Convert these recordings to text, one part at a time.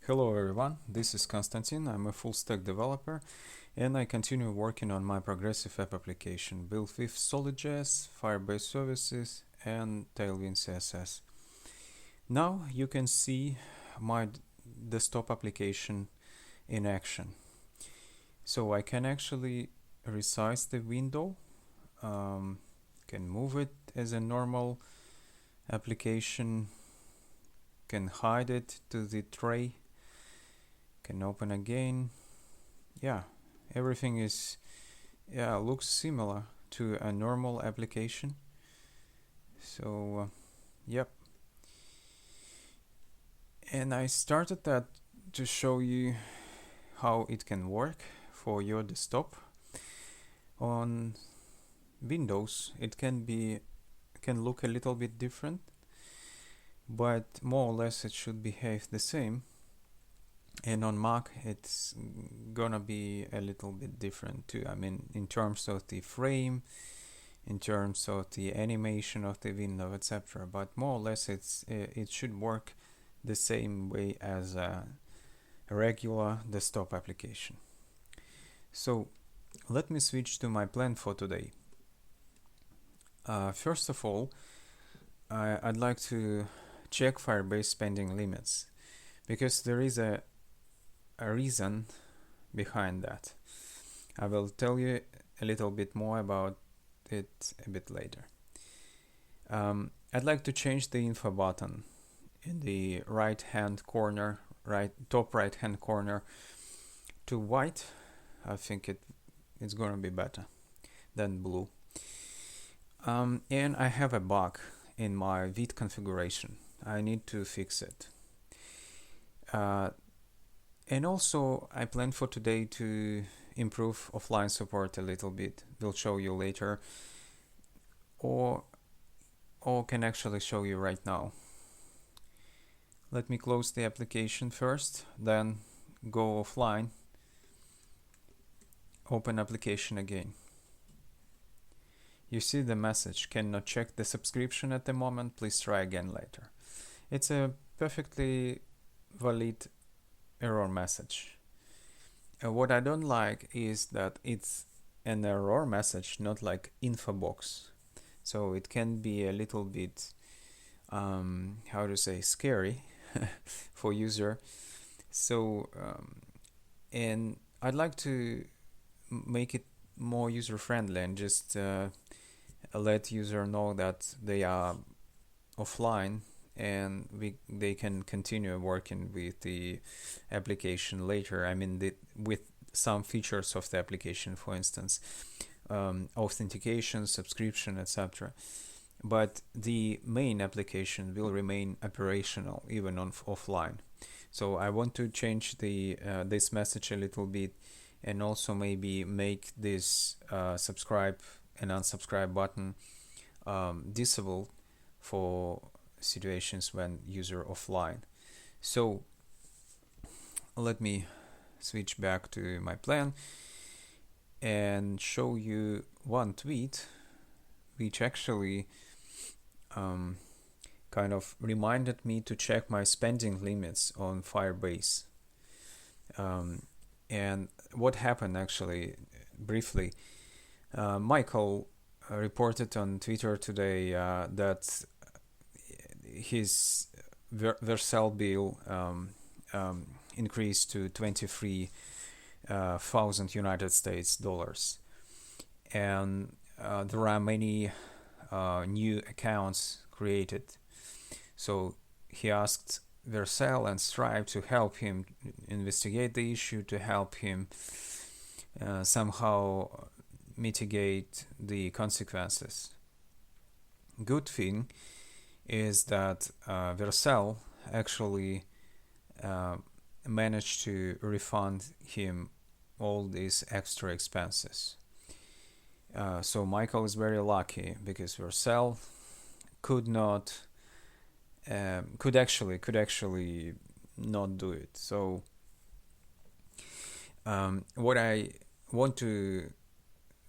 Hello everyone, this is Konstantin. I'm a full stack developer and I continue working on my progressive app application built with Solid.js, Firebase services and Tailwind CSS. Now you can see my desktop application in action. So I can actually resize the window, can move it as a normal application, can hide it to the tray, can open again. Yeah, everything looks similar to a normal application. So yep, and I started that to show you how it can work for your desktop. On Windows it can look a little bit different, but more or less it should behave the same. And on Mac it's gonna be a little bit different too. I mean, in terms of the frame, in terms of the animation of the window, etc. But more or less it should work the same way as a regular desktop application. So let me switch to my plan for today. First of all, I'd like to check Firebase spending limits, because there is a reason behind that. I will tell you a little bit more about it a bit later. I'd like to change the info button in the top right hand corner to white. I think it's gonna be better than blue. And I have a bug in my Vite configuration. I need to fix it. And also I plan for today to improve offline support a little bit. We'll show you later, or can actually show you right now. Let me close the application first, then go offline, open application again. You see the message, cannot check the subscription at the moment, please try again later. It's a perfectly valid error message. What I don't like is that it's an error message, not like info box. So it can be a little bit, scary for user. So, and I'd like to make it more user-friendly and just let user know that they are offline and they can continue working with the application later. I mean, with some features of the application, for instance, authentication, subscription, etc. But the main application will remain operational even on offline. So I want to change the this message a little bit, and also maybe make this subscribe and unsubscribe button disabled for situations when user offline. So let me switch back to my plan and show you one tweet which actually kind of reminded me to check my spending limits on Firebase. And what happened actually, briefly, Michael reported on Twitter today that his Vercel bill increased to 23,000 United States dollars, and there are many new accounts created. So he asked Vercel and Stripe to help him investigate the issue, to help him somehow mitigate the consequences. Good thing is that Vercel actually managed to refund him all these extra expenses. So Michael is very lucky, because Vercel could actually not do it. So what I want to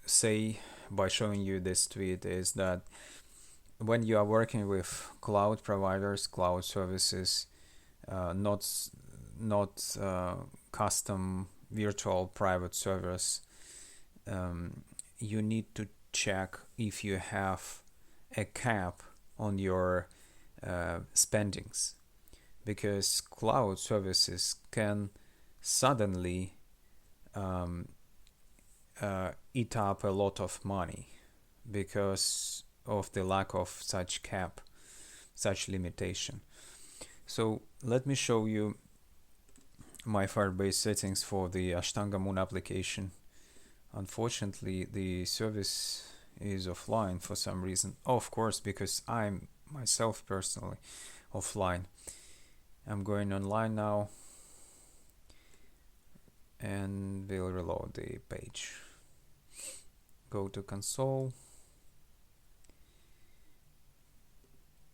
say by showing you this tweet is that when you are working with cloud providers, cloud services, not not custom virtual private servers, you need to check if you have a cap on your spendings, because cloud services can suddenly eat up a lot of money because of the lack of such cap, such limitation. So let me show you my Firebase settings for the Ashtanga Moon application. Unfortunately, the service is offline for some reason. Oh, of course, because I'm myself personally offline. I'm going online now and we'll reload the page. Go to console,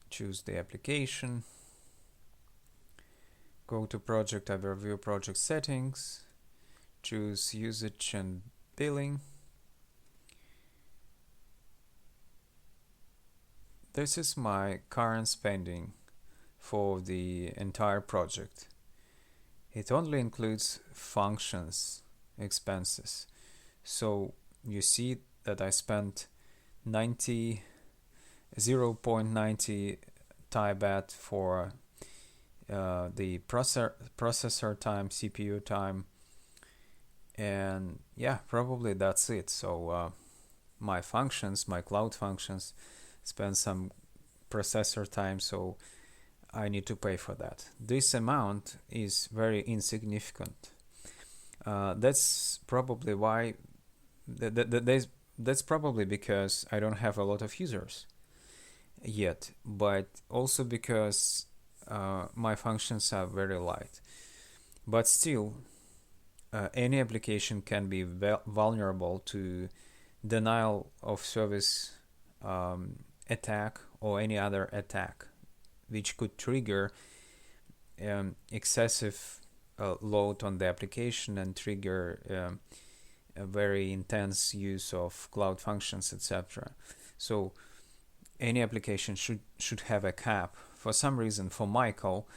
choose the application, go to project overview, project settings, choose usage and billing. This is my current spending for the entire project. It only includes functions expenses. So you see that I spent 0.90 Thai baht for the processor time, CPU time, and yeah, probably that's it. So my functions, my cloud functions, spend some processor time, so I need to pay for that. This amount is very insignificant. That's probably why. That's probably because I don't have a lot of users yet, but also because my functions are very light. But still, any application can be vulnerable to denial of service attack or any other attack, which could trigger excessive load on the application and trigger a very intense use of cloud functions, etc. So any application should have a cap. For some reason, for Michael,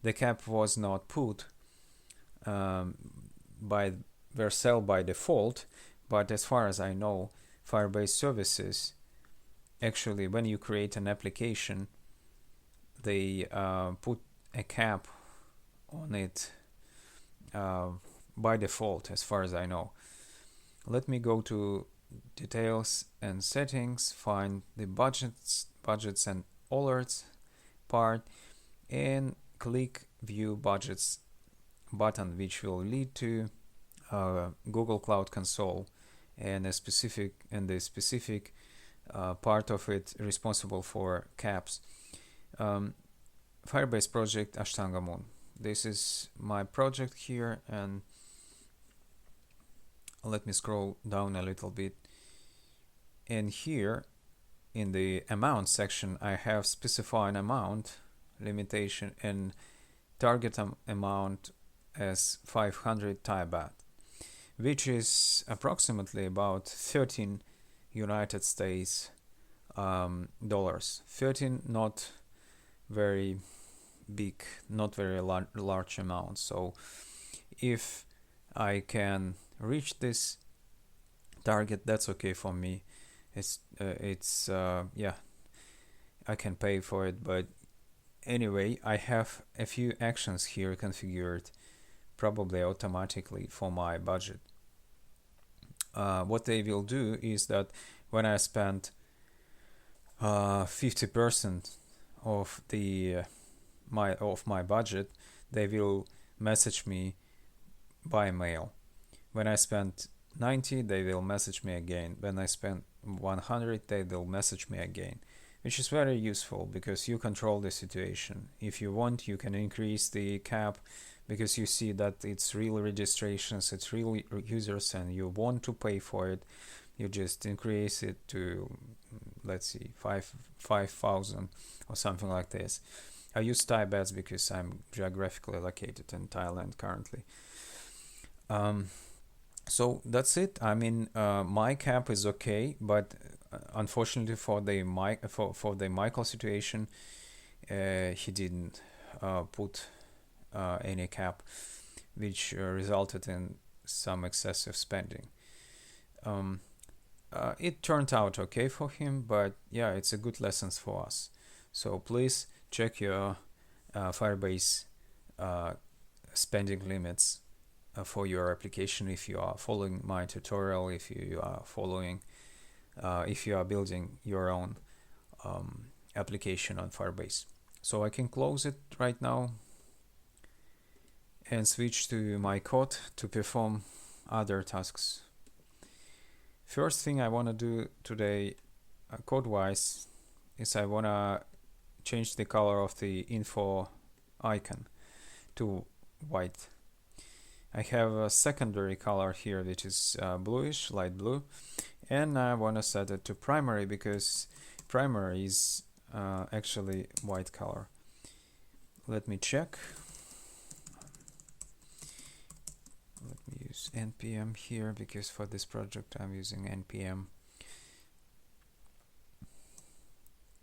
the cap was not put by Vercel by default, but as far as I know, Firebase services, actually, when you create an application, they put a cap on it by default, as far as I know. Let me go to details and settings, find the budgets and alerts part, and click view budgets button, which will lead to Google Cloud Console and the specific part of it responsible for caps. Firebase project Ashtanga Moon. This is my project here, and let me scroll down a little bit. And here in the amount section, I have specified amount limitation and target amount as 500 Thai baht, which is approximately about 13 United States dollars. 13, not very big, not very large amount. So if I can reach this target, that's okay for me. It's yeah, I can pay for it. But anyway, I have a few actions here configured probably automatically for my budget. What they will do is that when I spend 50% of the my budget, they will message me by mail. When I spend 90, they will message me again. When I spend 100, they will message me again, which is very useful because you control the situation. If you want, you can increase the cap because you see that it's real registrations, it's real users, and you want to pay for it. You just increase it to, let's see, 5,000 or something like this. I use Thai bahts because I'm geographically located in Thailand currently. So that's it. I mean, my cap is okay, but unfortunately for the Michael situation, he didn't put any cap, which resulted in some excessive spending. It turned out okay for him, but yeah, it's a good lesson for us. So please check your Firebase spending limits for your application if you are following my tutorial, if you are following, if you are building your own application on Firebase. So I can close it right now and switch to my code to perform other tasks. First thing I want to do today, code-wise, is I want to change the color of the info icon to white. I have a secondary color here, which is bluish, light blue, and I want to set it to primary because primary is actually white color. Let me check. Let me use npm here because for this project I'm using npm.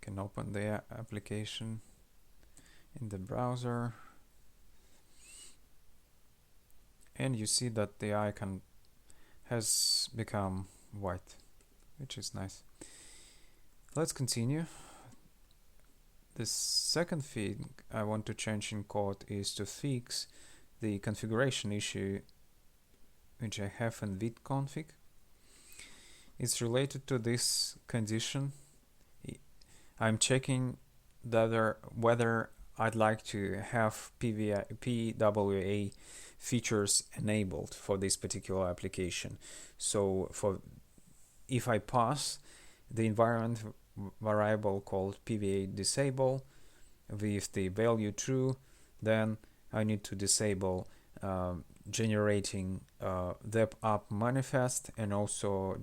Can open the application in the browser, and you see that the icon has become white, which is nice. Let's continue. The second thing I want to change in code is to fix the configuration issue which I have in Vite config. It's related to this condition. I'm checking whether I'd like to have PWA features enabled for this particular application. So if I pass the environment variable called PWA disable with the value true, then I need to disable generating web app manifest and also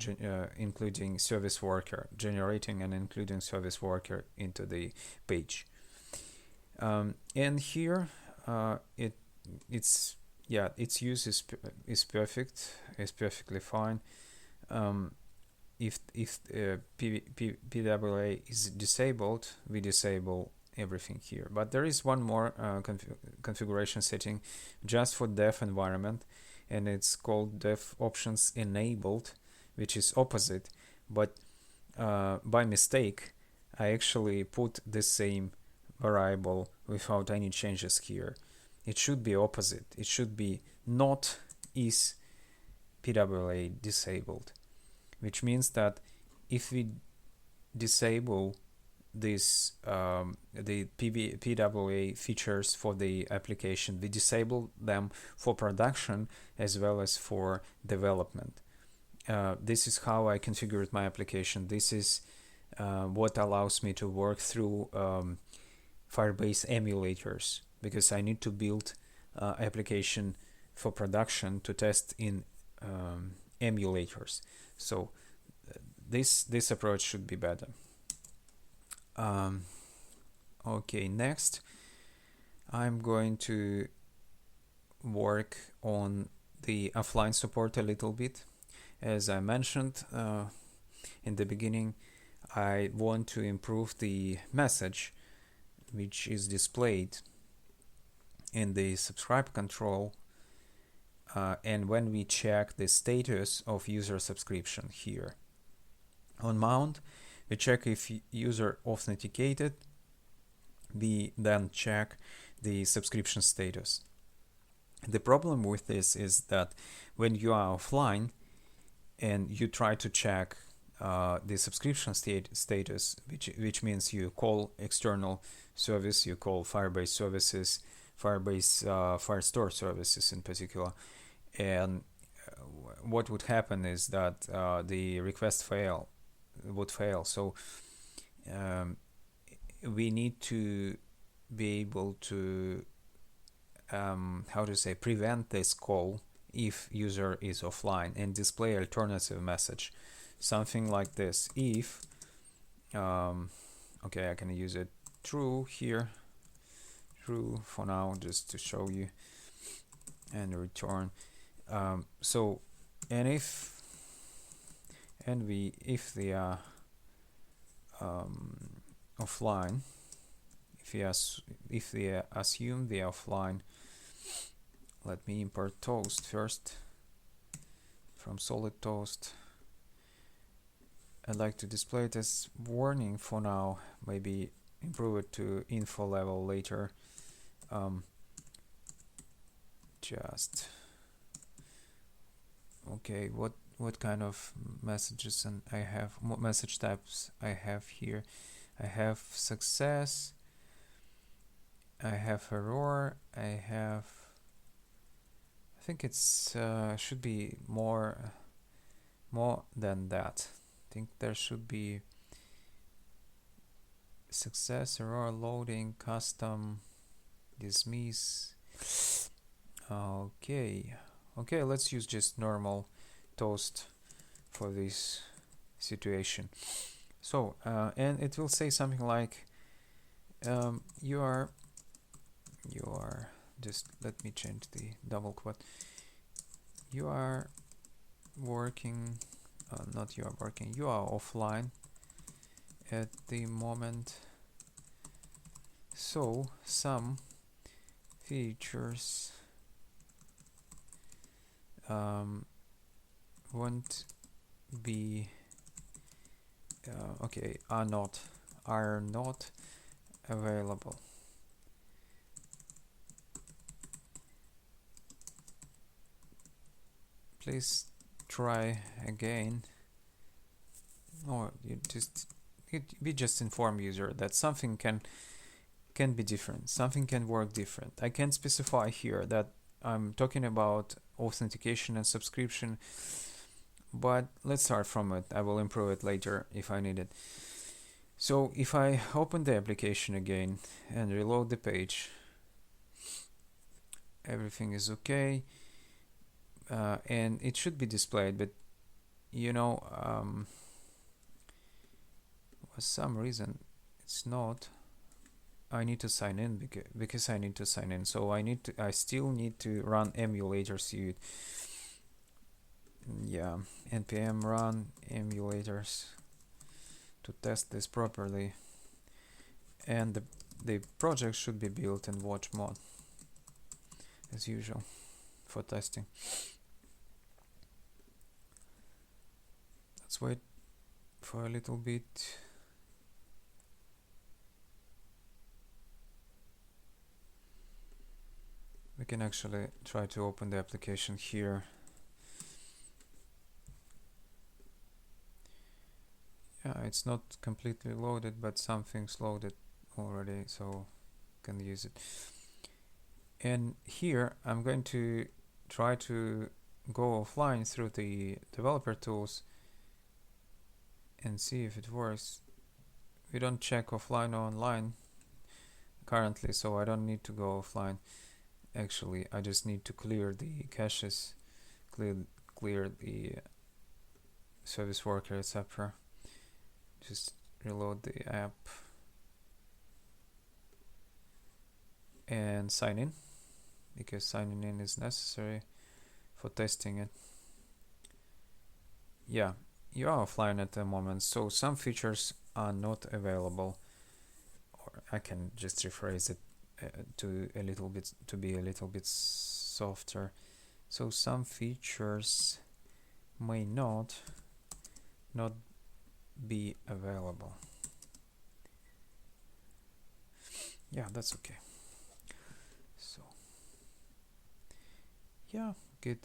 including service worker, generating and including service worker into the page. And here its use is perfect, is perfectly fine. If PWA is disabled, we disable everything here. But there is one more configuration setting just for dev environment, and it's called devOptions.enabled, which is opposite. But by mistake, I actually put the same variable without any changes here. It should be opposite. It should be not is PWA disabled, which means that if we disable this the PWA features for the application, we disable them for production as well as for development. This is how I configured my application. This is what allows me to work through Firebase emulators, because I need to build application for production to test in emulators. So this approach should be better. Okay, next I'm going to work on the offline support a little bit. As I mentioned in the beginning, I want to improve the message which is displayed in the subscribe control and when we check the status of user subscription here. On mount, we check if user authenticated. We then check the subscription status. The problem with this is that when you are offline and you try to check the subscription status, which means you call external service, you call Firebase services, Firebase Firestore services in particular, and what would happen is that the request would fail. So we need to be able to prevent this call if user is offline and display alternative message, something like this. If okay, I can use it true here, true for now, just to show you, and return. So and if they are offline, if they assume they are offline, Let me import toast first from Solid Toast. I'd like to display it as warning for now, maybe improve it to info level later. Just okay, what kind of messages and I have message types I have here? I have success, I have error, I think it's should be more than that. I think there should be success, error, loading, custom, dismiss. Okay, let's use just normal toast for this situation. So and it will say something like you are just, let me change the double quote, you are working, not you are working, you are offline at the moment, so some features won't be are not available. Please try again, or you just inform user that something can be different, something can work different. I can specify here that I'm talking about authentication and subscription, but let's start from it. I will improve it later if I need it. So if I open the application again and reload the page, everything is okay, and it should be displayed, but for some reason it's not. I need to sign in because I need to sign in. So I still need to run emulator suite. Yeah, npm run emulators to test this properly. And the project should be built in watch mode as usual for testing. Let's wait for a little bit. We can actually try to open the application here. Yeah, it's not completely loaded, but something's loaded already, so can use it. And here I'm going to try to go offline through the developer tools and see if it works. We don't check offline or online currently, so I don't need to go offline. Actually, I just need to clear the caches, clear the service worker, etc. Just reload the app and sign in, because signing in is necessary for testing it. Yeah, you are offline at the moment, so some features are not available, or I can just rephrase it to be a little bit softer. So some features may not be available. Yeah, that's okay. So yeah, good,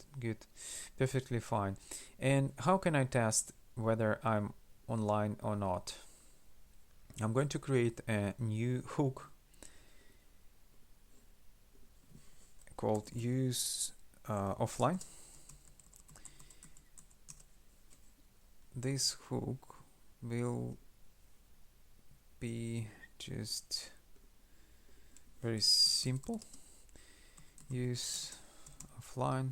perfectly fine. And how can I test whether I'm online or not? I'm going to create a new hook called use offline. This hook will be just very simple. Use offline.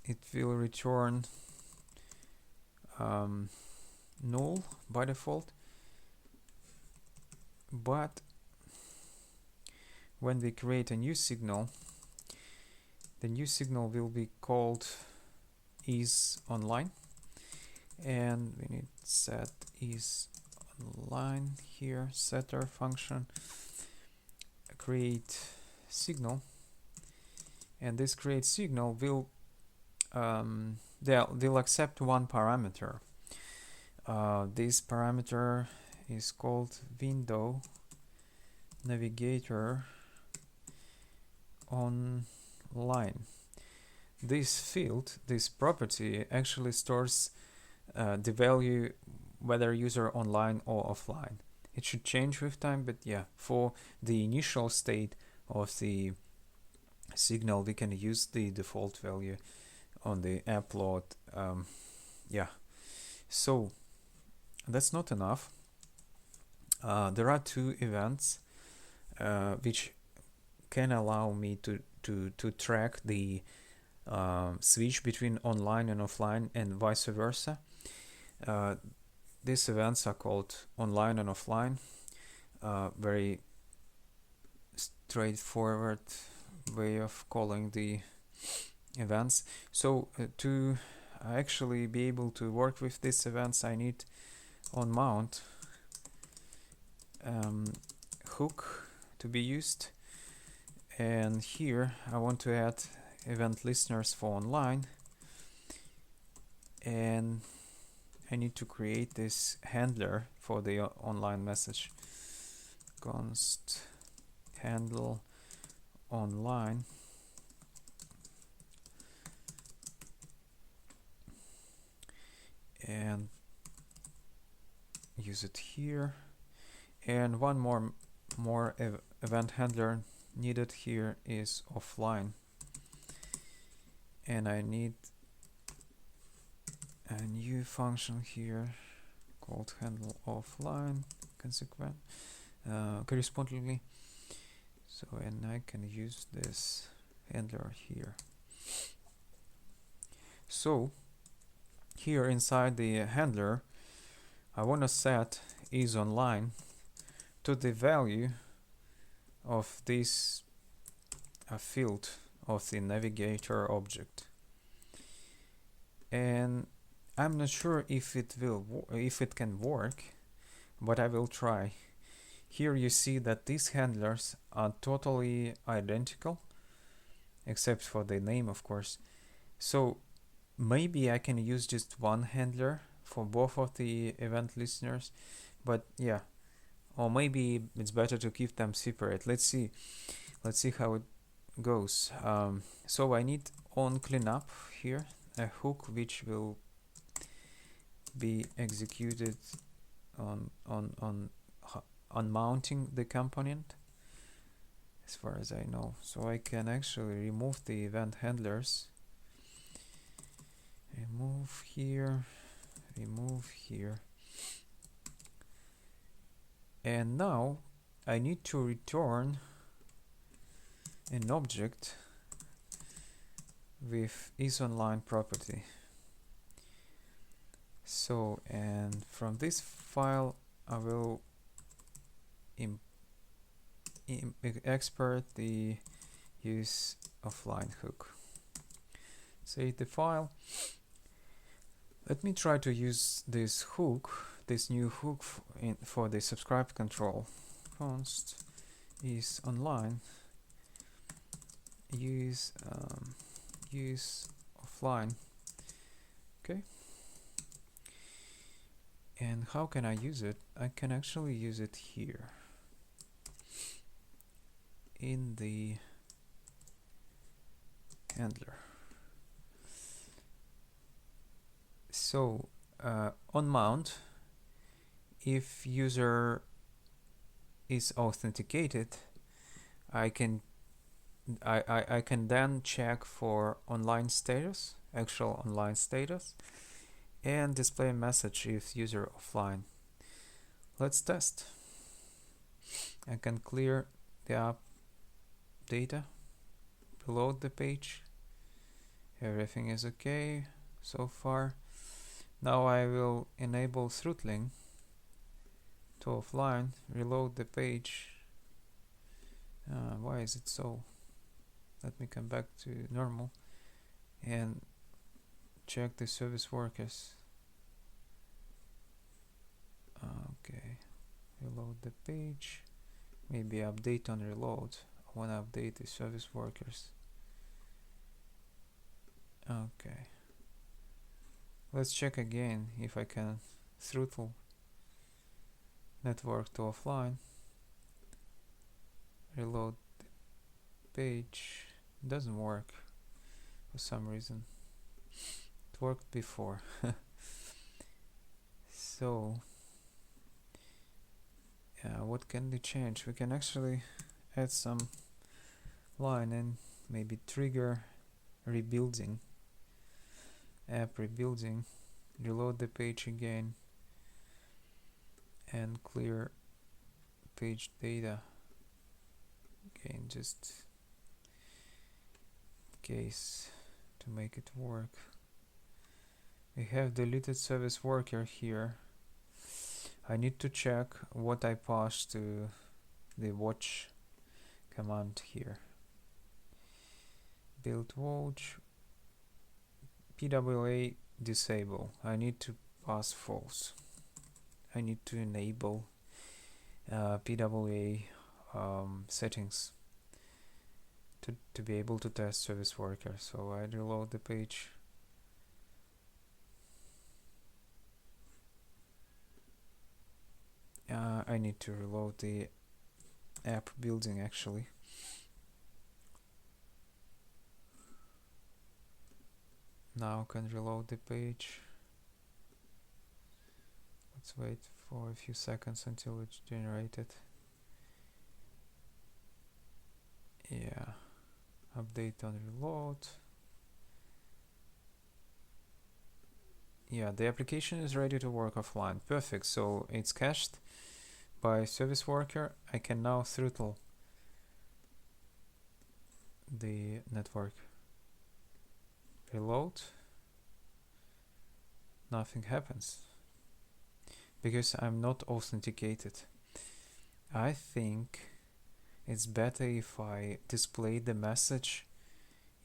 It will return null by default, but when we create a new signal, the new signal will be called is online, and we need set is online here, setter function, create signal, and this create signal will they'll accept one parameter. This parameter is called window navigator online. This field, this property, actually stores the value whether user online or offline. It should change with time, but yeah, for the initial state of the signal, we can use the default value on the upload. Yeah, so that's not enough. There are two events which can allow me to track the switch between online and offline and vice versa. These events are called online and offline. Very straightforward way of calling the events. So to actually be able to work with these events, I need on mount hook to be used, and here I want to add event listeners for online, and I need to create this handler for the online message. Const handle online, and use it here. And one more event handler needed here is offline, and I need a new function here called handle offline correspondingly. So, and I can use this handler here. So here inside the handler, I want to set is online to the value of this field of the navigator object, and I'm not sure if it can work, but I will try. Here you see that these handlers are totally identical, except for the name, of course. So maybe I can use just one handler for both of the event listeners, but yeah, or maybe it's better to keep them separate. Let's see how it goes. So I need on cleanup here a hook which will be executed on mounting the component, as far as I know. So I can actually remove the event handlers. Remove here. And now I need to return an object with isOnline property. So, and from this file I will export the use offline hook. Save the file. Let me try to use this hook, this new hook for the subscribe control. Const is online use offline. Okay. And how can I use it? I can actually use it here in the handler. So on mount, if user is authenticated, I can then check for online status, actual online status, and display a message if user offline. Let's test. I can clear the app data, reload the page. Everything is okay so far. Now I will enable throttling to offline, reload the page. Why is it so? Let me come back to normal and check the service workers. Okay, reload the page. maybe update on reload. I want to update the service workers. Okay, let's check again if I can throttle network to offline. Reload the page. Doesn't work for some reason. It worked before. So what can we change? We can actually add some line and maybe trigger rebuilding, app rebuilding, reload the page again and clear page data again, just in case, to make it work. We have deleted service worker here. I need to check what I passed to the watch command here. Build watch PWA disable. I need to pass false. I need to enable PWA settings to be able to test service worker. So I reload the page. I need to reload the app building actually. Now can reload the page. Let's wait for a few seconds until it's generated. Yeah, update on reload. Yeah, the application is ready to work offline. Perfect. So it's cached by service worker. I can now throttle the network. Reload. Nothing happens because I'm not authenticated. I think it's better if I display the message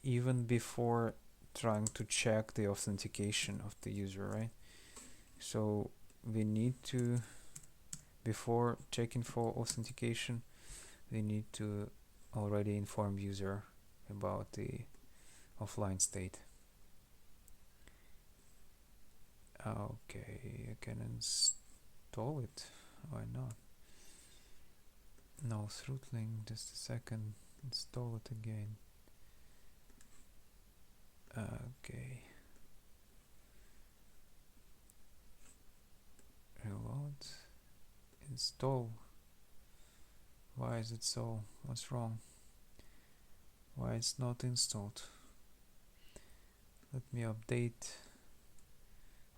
even before trying to check the authentication of the user, right? So we need to, before checking for authentication, we need to already inform user about the offline state. Okay, I can install it. Why not? No throttling, just a second. Install it again. Okay. Reload. Install. Why is it so? What's wrong? Why it's not installed? Let me update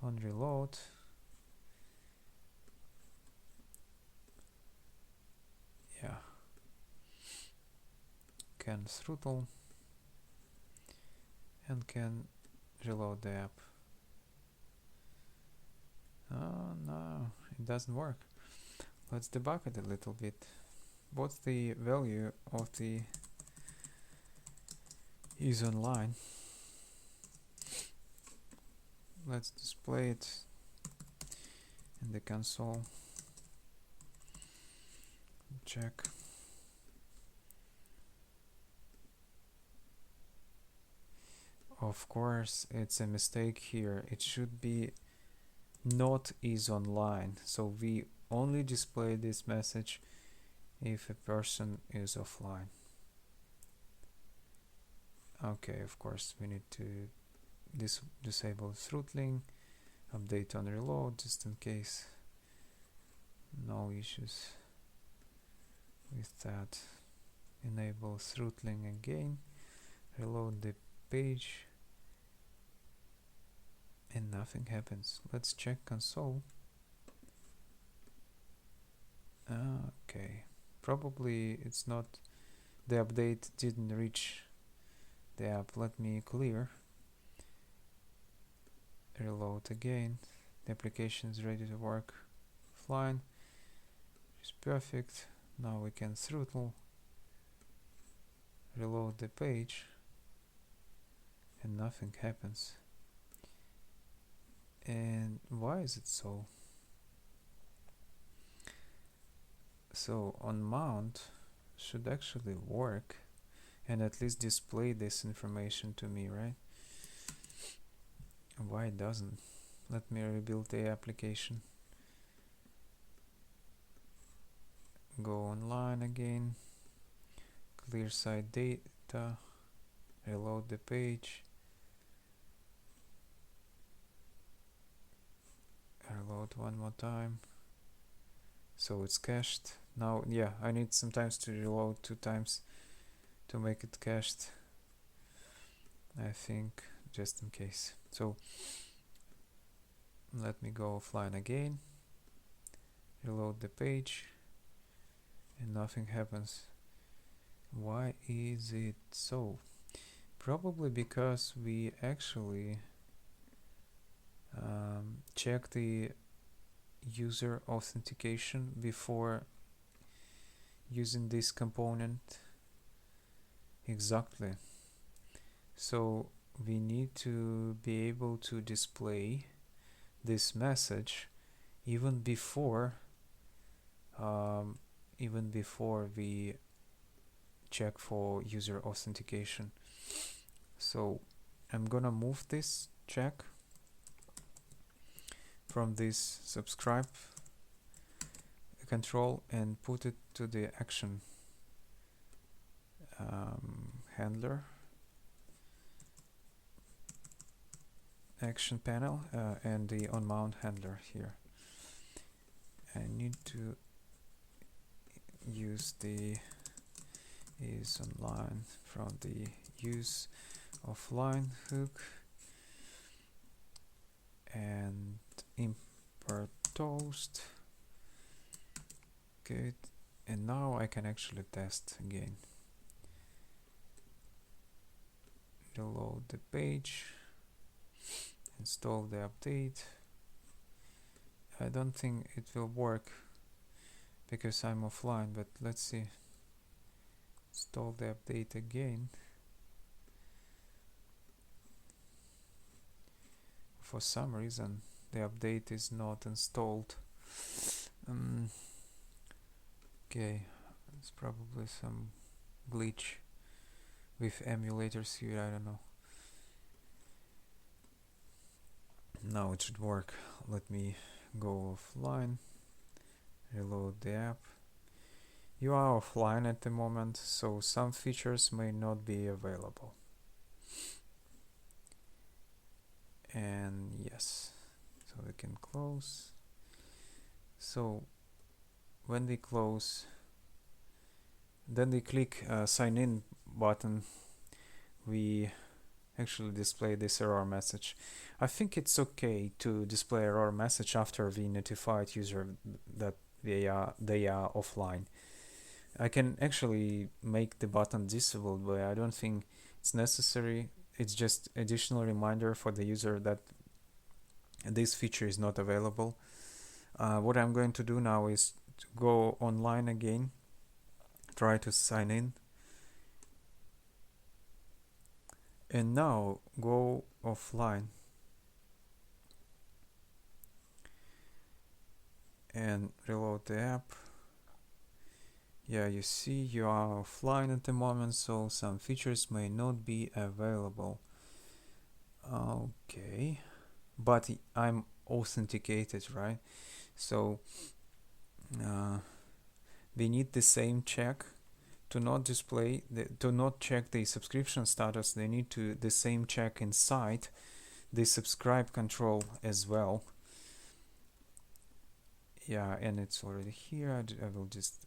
on reload. Yeah. Can throttle and can reload the app. Oh no, it doesn't work. Let's debug it a little bit. What's the value of the is online? Let's display it in the console. Check. Of course, it's a mistake here. It should be not is online. So we only display this message if a person is offline. Okay, of course, we need to disable throttling, update on reload just in case. No issues with that. Enable throttling again, reload the page, and nothing happens. Let's check console. Okay, probably it's not, the update didn't reach the app. Let me clear, reload again. The application is ready to work offline. It's perfect. Now we can throttle, reload the page, and nothing happens. And why is it so? So on mount should actually work and at least display this information to me, right? Why it doesn't? Let me rebuild the application. Go online again, clear site data, reload the page, reload one more time, so it's cached. Now, yeah, I need sometimes to reload 2 times to make it cached, I think, just in case. So let me go offline again, reload the page, and nothing happens. Why is it so? Probably because we actually check the user authentication before using this component. Exactly. So we need to be able to display this message even before we check for user authentication. So I'm gonna move this check from this subscribe control and put it to the action handler, action panel, and the on mount handler here. I need to use the is online from the use offline hook and import toast. Good. And now I can actually test again. Reload the page, install the update. I don't think it will work because I'm offline, but let's see. Install the update again. For some reason the update is not installed. Okay, it's probably some glitch with emulators here, I don't know. Now it should work. Let me go offline, reload the app. You are offline at the moment, so some features may not be available. And yes, so we can close. So when we close, then we click sign in button, we actually display this error message. I think it's okay to display error message after we notified user that they are offline. I can actually make the button disabled, but I don't think it's necessary. It's just additional reminder for the user that this feature is not available. What I'm going to do now is to go online again, try to sign in, and now go offline and reload the app. Yeah, you see you are offline at the moment, so some features may not be available. Okay, but I'm authenticated, right? So we need the same check to not display to not check the subscription status. They need to the same check inside the subscribe control as well. Yeah, and it's already here. I will just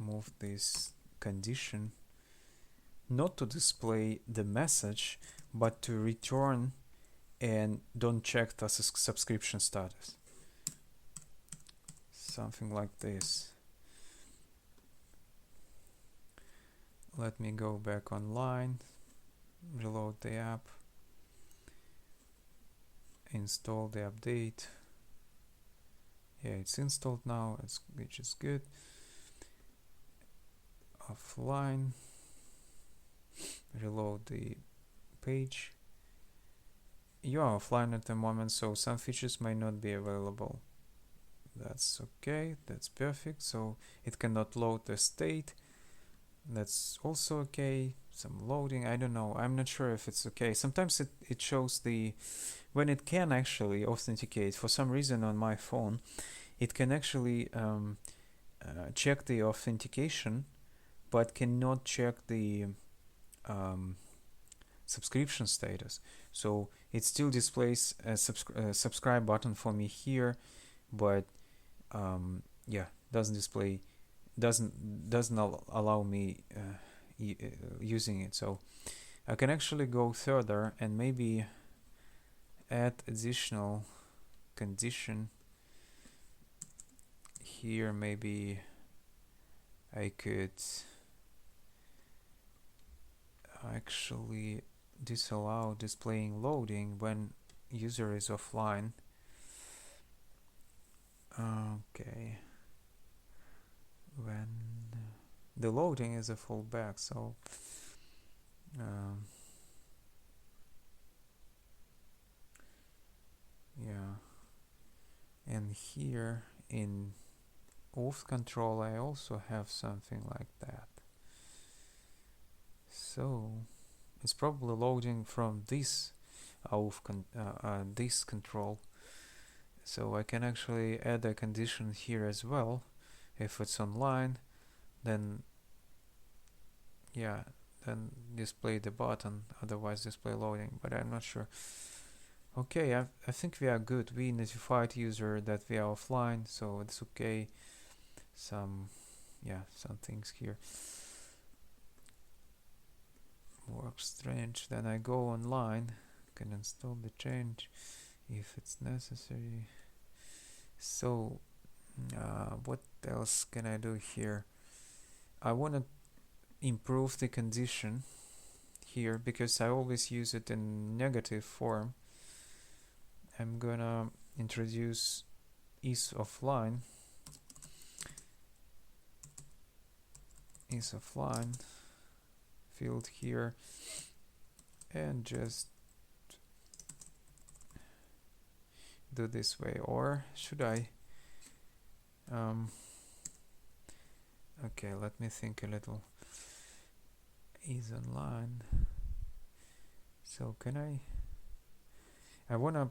move this condition not to display the message, but to return and don't check the subscription status. Something like this. Let me go back online, reload the app, install the update. Yeah, it's installed now, which is good. Offline, reload the page. You are offline at the moment, so some features may not be available. That's okay, that's perfect. So it cannot load the state. That's also okay. Some loading, I don't know. I'm not sure if it's okay. Sometimes it shows when it can actually authenticate. For some reason on my phone, it can actually check the authentication, but cannot check the um, subscription status. So it still displays a subscribe button for me here, but yeah, doesn't allow me using it. So I can actually go further and maybe add additional condition here. Maybe I could actually disallow displaying loading when user is offline. Okay, when the loading is a fallback, so yeah, and here in auth control I also have something like that. So it's probably loading from this this control. So I can actually add a condition here as well. If it's online, then yeah, then display the button, otherwise display loading, but I'm not sure. Okay, I think we are good. We notified user that we are offline, so it's okay. Some things here work strange. Then I go online, can install the change if it's necessary. So what else can I do here? I want to improve the condition here because I always use it in negative form. I'm gonna introduce is offline field here and just do this way, or should I okay, let me think a little. Is online, so can I wanna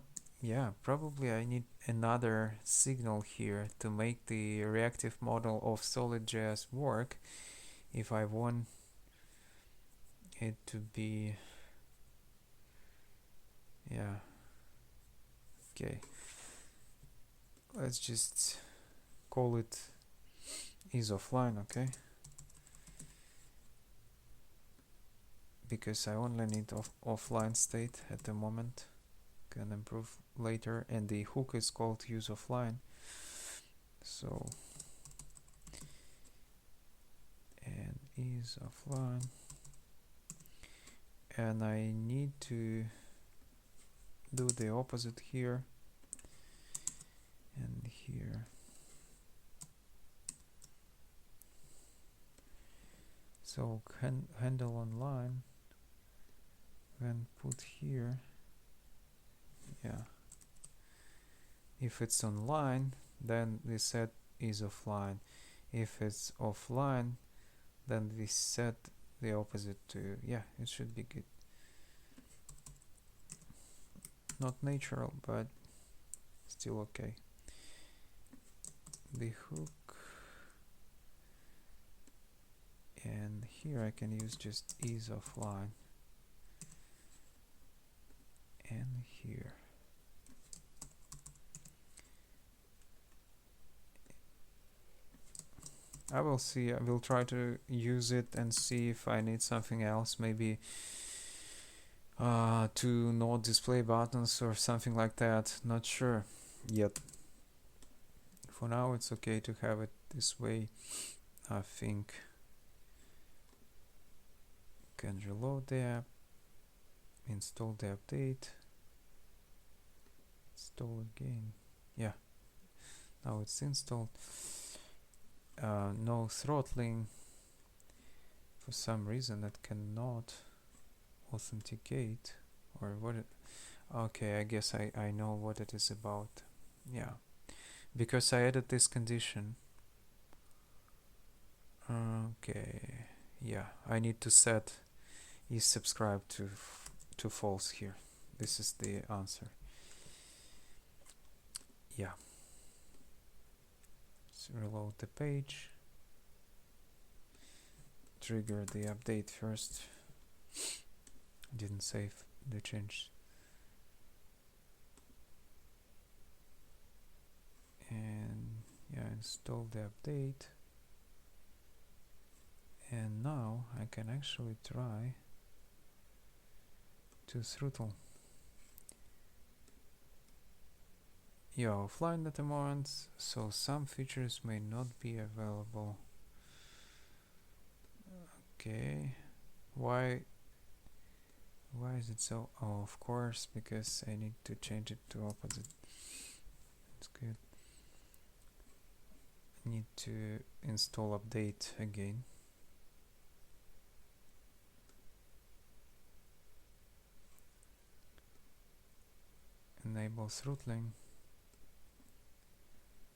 probably I need another signal here to make the reactive model of Solid.js work if I want it to be okay, let's just call it is offline, okay, because I only need offline state at the moment, can improve later, and the hook is called use offline. So and is offline, and I need to do the opposite here and here. So handle online, when put here, if it's online, then we set is offline. If it's offline, then we set the opposite to, it should be good. Not natural, but still okay. The hook, and here I can use just is offline, and here. I will see, I will try to use it and see if I need something else, maybe to not display buttons or something like that, not sure yet. For now it's okay to have it this way, I think. Can reload the app, install the update, install again, now it's installed. No throttling, for some reason it cannot authenticate, or what it, okay, I guess I know what it is about. because I added this condition. Okay, yeah, I need to set is subscribed to false here. This is the answer. Yeah. Let's reload the page. Trigger the update first. Didn't save the change. And yeah, install the update. And now I can actually try to throttle. You're offline at the moment, so some features may not be available. Okay, why is it so? Oh, of course, because I need to change it to opposite. That's good. I need to install update again. Enable throttling.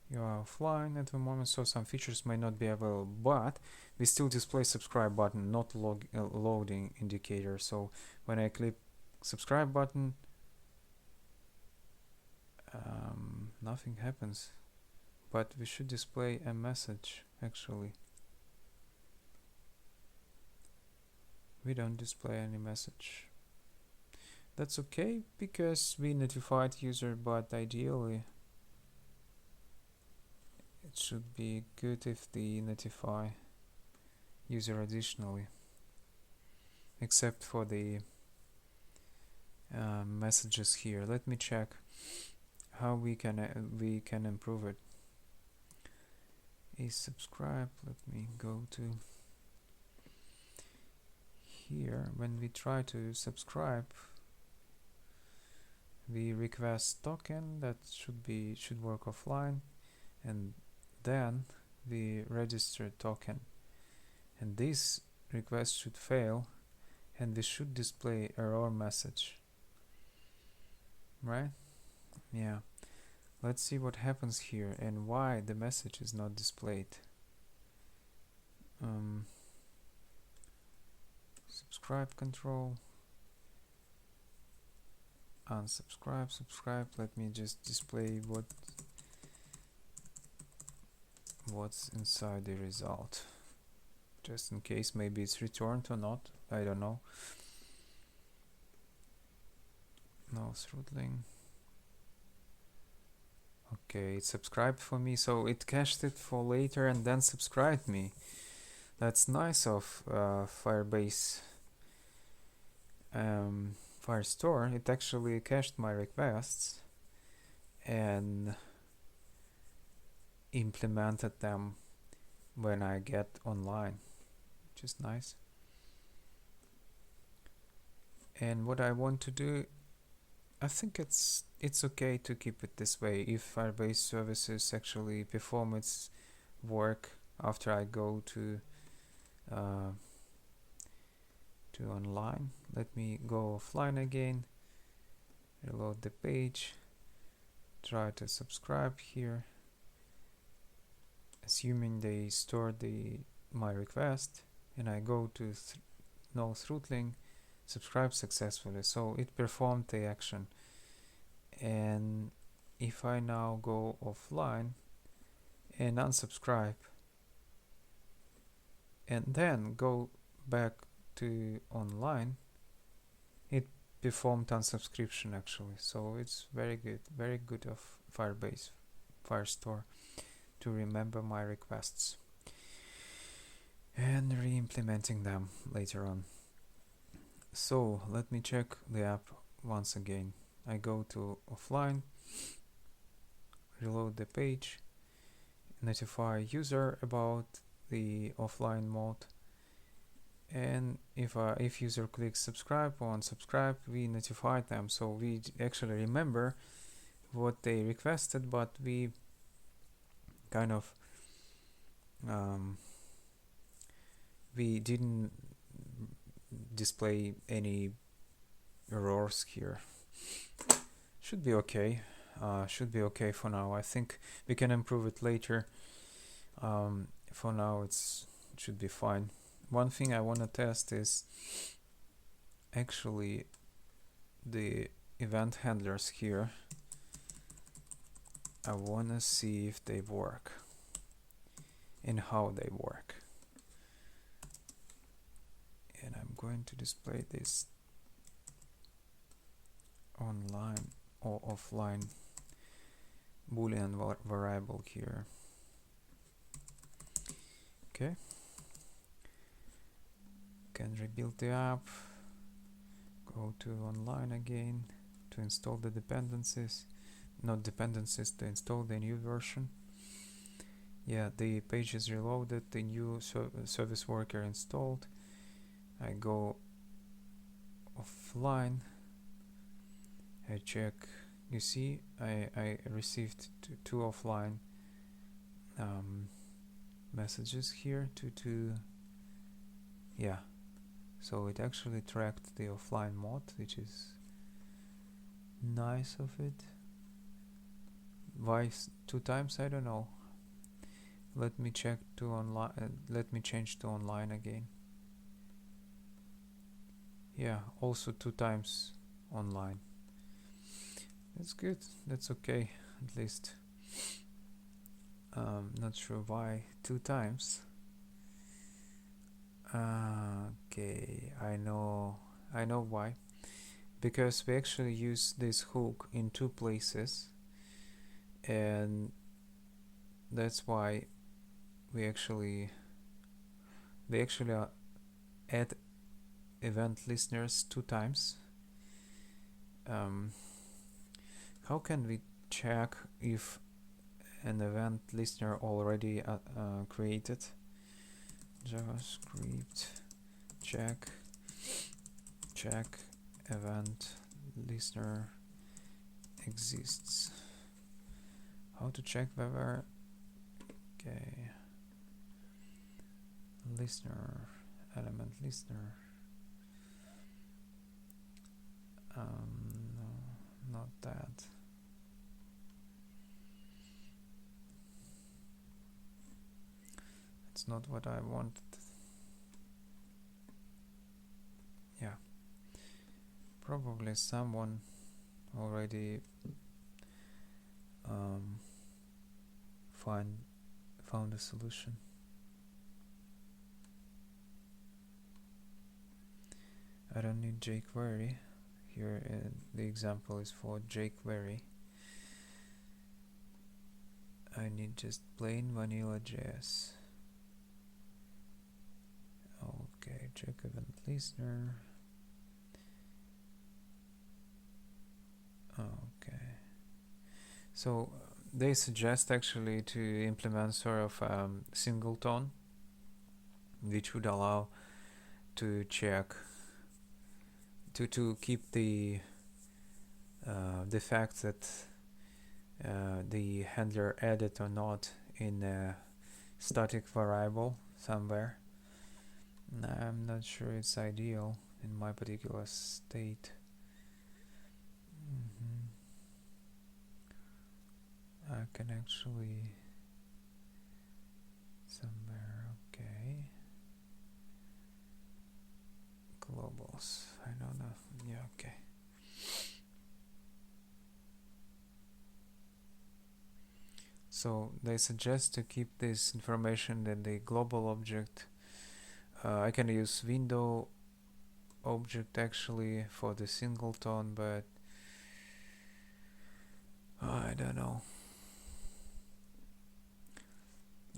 You are offline at the moment, so some features may not be available, but we still display subscribe button, not loading indicator. So when I click subscribe button, nothing happens, but we should display a message. Actually, we don't display any message. That's okay because we notified user, but ideally it should be good if they notify user additionally, except for the messages here. Let me check how we can improve it. Is subscribe. Let me go to here. When we try to subscribe, we request token that should work offline, and then we register token, and this request should fail, and we should display error message, right? Yeah, let's see what happens here and why the message is not displayed. Subscribe control, unsubscribe, subscribe. Let me just display what's inside the result, just in case maybe it's returned or not. I don't know. No throttling. Okay, it subscribed for me, so it cached it for later and then subscribed me. That's nice of Firebase Firestore. It actually cached my requests and implemented them when I get online, which is nice. And what I want to do, I think it's okay to keep it this way. If Firebase services actually perform its work after I go to online. Let me go offline again, reload the page, try to subscribe here, assuming they stored my request, and I go to no throttling, subscribe successfully. So it performed the action. And if I now go offline and unsubscribe and then go back to online, it performed unsubscription actually. So it's very good of Firebase Firestore to remember my requests and re-implementing them later on. So let me check the app once again. I go to offline, reload the page, notify user about the offline mode, and if user clicks subscribe or unsubscribe, we notify them, so we actually remember what they requested, but we kind of we didn't display any errors here. Should be okay. should be okay for now. I think we can improve it later. For now it should be fine. One thing I want to test is actually the event handlers here. I want to see if they work and how they work. And I'm going to display this online or offline boolean variable here. Okay, can rebuild the app, go to online again to install the dependencies, not dependencies, to install the new version. Yeah, the page is reloaded, the new service worker installed. I go offline, I check. You see, I received two offline messages here yeah, so it actually tracked the offline mode, which is nice of it. Why 2 times? I don't know. Let me check to online. Let me change to online again. Yeah, also 2 times online. That's good. That's okay, at least. Not sure why 2 times. Okay, I know why. Because we actually use this hook in 2 places, and that's why we actually add event listeners 2 times. How can we check if an event listener already created? JavaScript check event listener exists. How to check whether listener, element listener. No, not that. It's not what I wanted. Yeah, probably someone already found a solution. I don't need jQuery. Here the example is for jQuery. I need just plain vanilla JS. Okay, check event listener. Okay. So they suggest actually to implement sort of singleton, which would allow to check to keep the fact that the handler added or not in a static variable somewhere. I'm not sure it's ideal in my particular state. I can actually somewhere, okay. Globals, I don't know. Yeah, okay. So they suggest to keep this information in the global object. I can use window object actually for the singleton, but I don't know.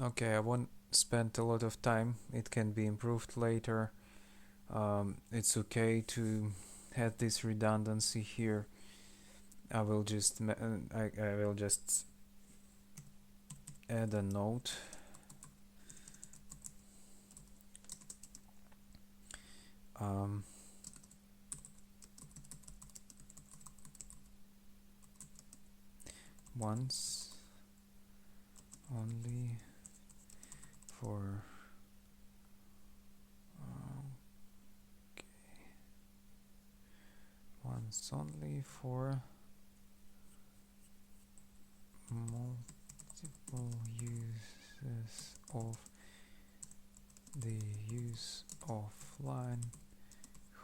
Okay, I won't spend a lot of time. It can be improved later. It's okay to have this redundancy here. I will just add a note. Once only for once only for multiple uses of the use offline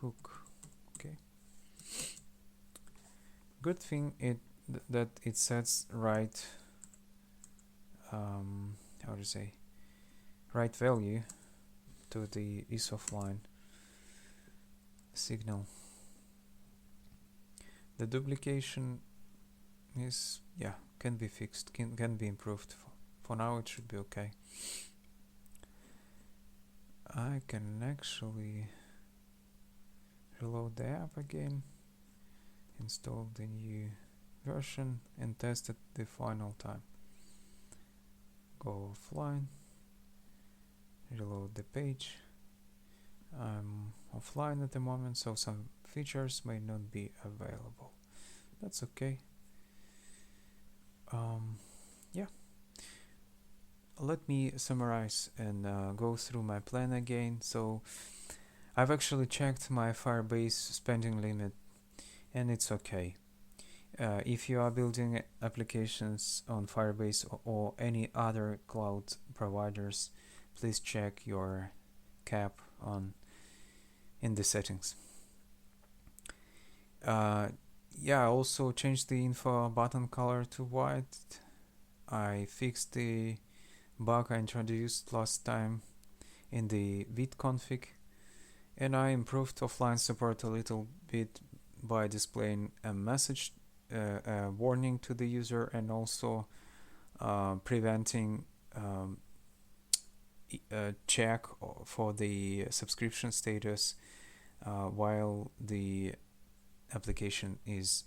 hook. Okay. Good thing that it sets right how to say right value to the is offline signal. The duplication is can be fixed, can be improved. For now it should be okay. I can actually reload the app again, install the new version and test it the final time. Go offline, reload the page. I'm offline at the moment, so some features may not be available. That's okay. Yeah. Let me summarize and go through my plan again. So I've actually checked my Firebase spending limit and it's okay. If you are building applications on Firebase or any other cloud providers, please check your cap in the settings. I also changed the info button color to white. I fixed the bug I introduced last time in the Vite config, and I improved offline support a little bit by displaying a message a warning to the user and also preventing a check for the subscription status while the application is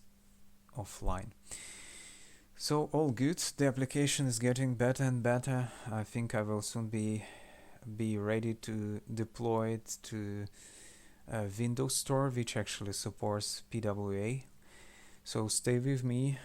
offline. So all good. The application is getting better and better. I think I will soon be ready to deploy it to a Windows Store, which actually supports PWA. So stay with me.